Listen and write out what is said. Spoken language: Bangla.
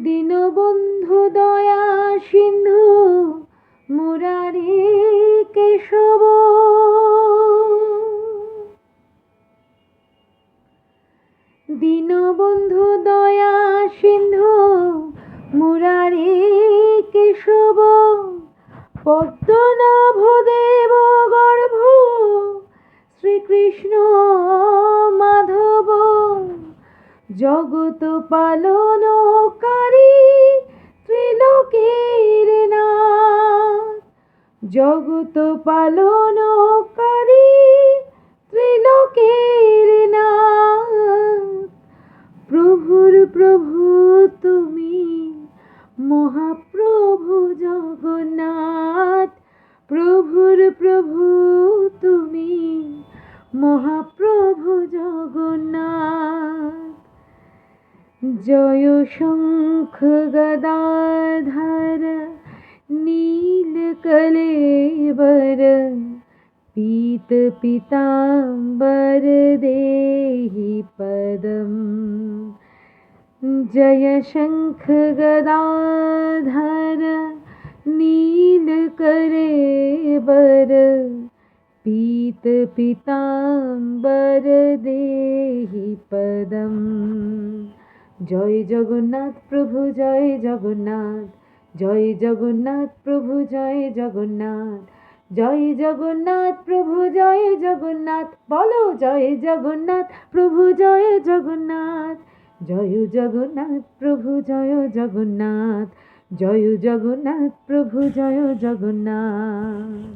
দীনবন্ধু দয়া সিন্ধু মুরারি কেশব, দীনবন্ধু দয়া সিন্ধু মুরারি কেশব, পদ্মনাভ দেব গর্ভ শ্রীকৃষ্ণ মাধব, জগত পালনকারী ত্রিলোকের নাথ, জগত পালনকারী ত্রিলোকের নাথ। প্রভুর প্রভু তুমি মহাপ্রভু জগন্নাথ, প্রভুর প্রভু তুমি মহাপ্রভু জগন্নাথ। জয় শঙ্খ গদাধর নীল কলেবর, পীত পীতাম্बर দেহি পদম। জয় শঙ্খ গদাধর নীল কলেবর, পীত পীতাম্बर দেহি পদম। জয় জগন্নাথ প্রভু জয় জগন্নাথ, জয় জগন্নাথ প্রভু জয় জগন্নাথ, জয় জগন্নাথ প্রভু জয় জগন্নাথ। বলো জয় জগন্নাথ প্রভু জয় জগন্নাথ, জয় জগন্নাথ প্রভু জয় জগন্নাথ, জয় জগন্নাথ প্রভু জয় জগন্নাথ।